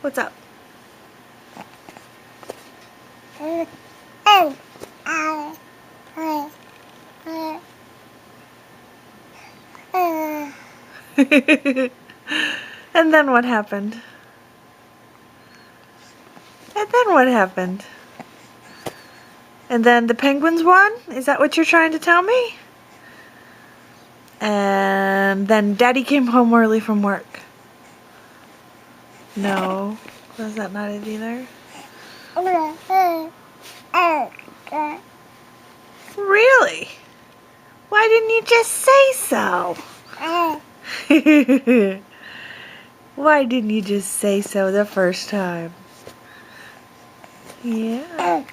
What's up? And then what happened? And then what happened? And then the Penguins won? Is that what you're trying to tell me? And then Daddy came home early from work. No. Was that not it either? Really? Why didn't you just say so? Why didn't you just say so the first time? Yeah.